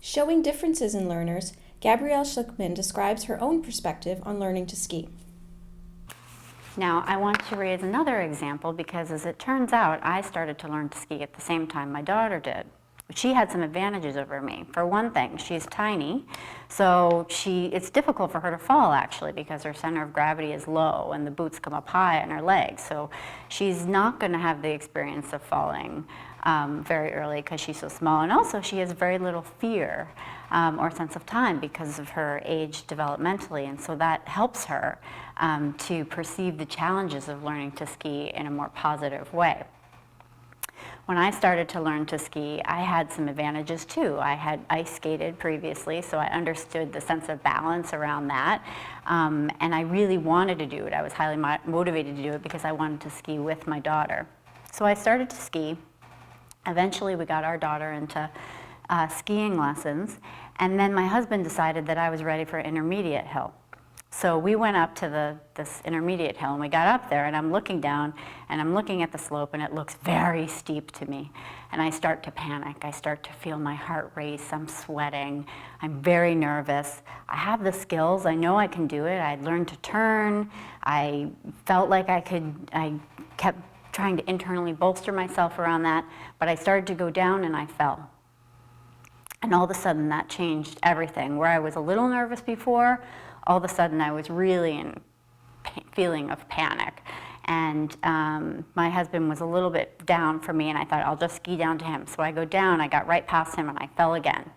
Showing differences in learners, Gabrielle Schlickman describes her own perspective on learning to ski. Now, I want to raise another example because, as it turns out, I started to learn to ski at the same time my daughter did. She had some advantages over me. For one thing, she's tiny, so it's difficult for her to fall, actually, because her center of gravity is low and the boots come up high on her legs. So she's not going to have the experience of falling very early because she's so small. And also, she has very little fear or sense of time because of her age developmentally. And so that helps her to perceive the challenges of learning to ski in a more positive way. When I started to learn to ski, I had some advantages too. I had ice skated previously, so I understood the sense of balance around that. And I really wanted to do it. I was highly motivated to do it because I wanted to ski with my daughter. So I started to ski. Eventually, we got our daughter into skiing lessons. And then my husband decided that I was ready for intermediate hill. So we went up to this intermediate hill, and we got up there, and I'm looking down, and I'm looking at the slope, and it looks very steep to me. And I start to panic. I start to feel my heart race. I'm sweating. I'm very nervous. I have the skills. I know I can do it. I'd learned to turn. I felt like I could. I kept trying to internally bolster myself around that, but I started to go down, and I fell. And all of a sudden, that changed everything. Where I was a little nervous before, all of a sudden I was really in feeling of panic. And my husband was a little bit down from me, and I thought, I'll just ski down to him. So I go down, I got right past him, and I fell again.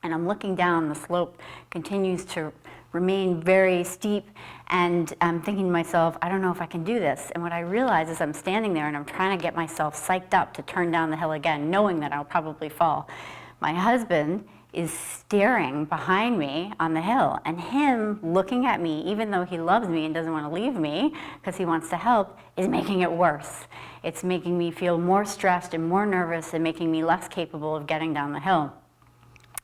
And I'm looking down, the slope continues to remain very steep, and I'm thinking to myself, I don't know if I can do this. And what I realize is I'm standing there, and I'm trying to get myself psyched up to turn down the hill again, knowing that I'll probably fall. My husband is staring behind me on the hill, and him looking at me, even though he loves me and doesn't want to leave me because he wants to help, is making it worse. It's making me feel more stressed and more nervous and making me less capable of getting down the hill.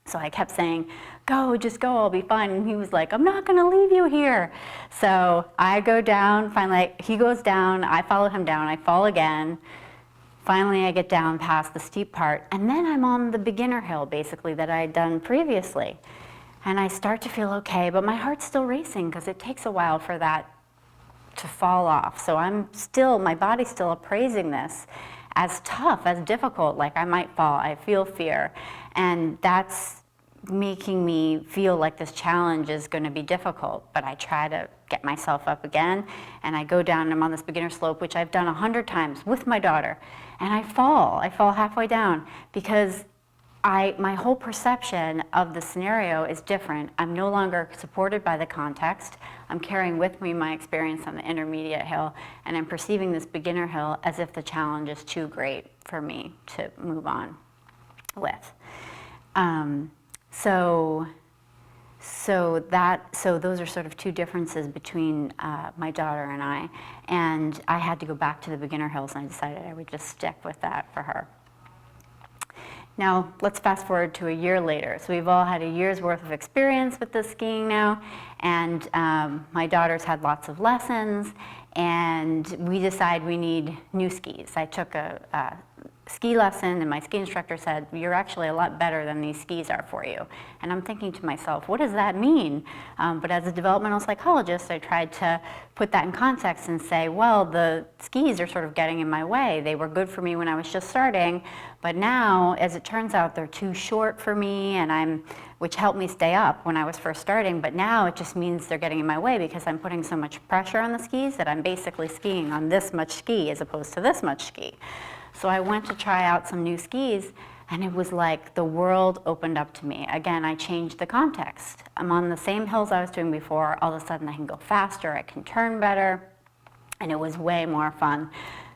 So I kept saying, go, just go, I'll be fine. And he was like, I'm not going to leave you here. So I go down, finally he goes down, I follow him down, I fall again. Finally, I get down past the steep part, and then I'm on the beginner hill, basically, that I had done previously. And I start to feel okay, but my heart's still racing because it takes a while for that to fall off. So my body's still appraising this as tough, as difficult, like I might fall, I feel fear. And that's making me feel like this challenge is going to be difficult, but I try to get myself up again, and I go down, and I'm on this beginner slope, which I've done 100 times with my daughter, and I fall halfway down because my whole perception of the scenario is different. I'm no longer supported by the context. I'm carrying with me my experience on the intermediate hill, and I'm perceiving this beginner hill as if the challenge is too great for me to move on with. So those are sort of two differences between my daughter and I had to go back to the beginner hills, and I decided I would just stick with that for her. Now, let's fast forward to a year later. So we've all had a year's worth of experience with this skiing now, and my daughter's had lots of lessons, and we decide we need new skis. I took a ski lesson, and my ski instructor said, you're actually a lot better than these skis are for you. And I'm thinking to myself, what does that mean? But as a developmental psychologist, I tried to put that in context and say, well, the skis are sort of getting in my way. They were good for me when I was just starting, but now, as it turns out, they're too short for me, which helped me stay up when I was first starting, but now it just means they're getting in my way because I'm putting so much pressure on the skis that I'm basically skiing on this much ski as opposed to this much ski. So I went to try out some new skis, and it was like the world opened up to me. Again, I changed the context. I'm on the same hills I was doing before. All of a sudden, I can go faster, I can turn better, and it was way more fun.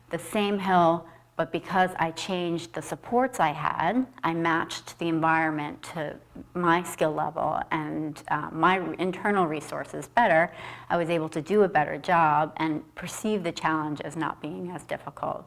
The same hill, but because I changed the supports I had, I matched the environment to my skill level and my internal resources better, I was able to do a better job and perceive the challenge as not being as difficult.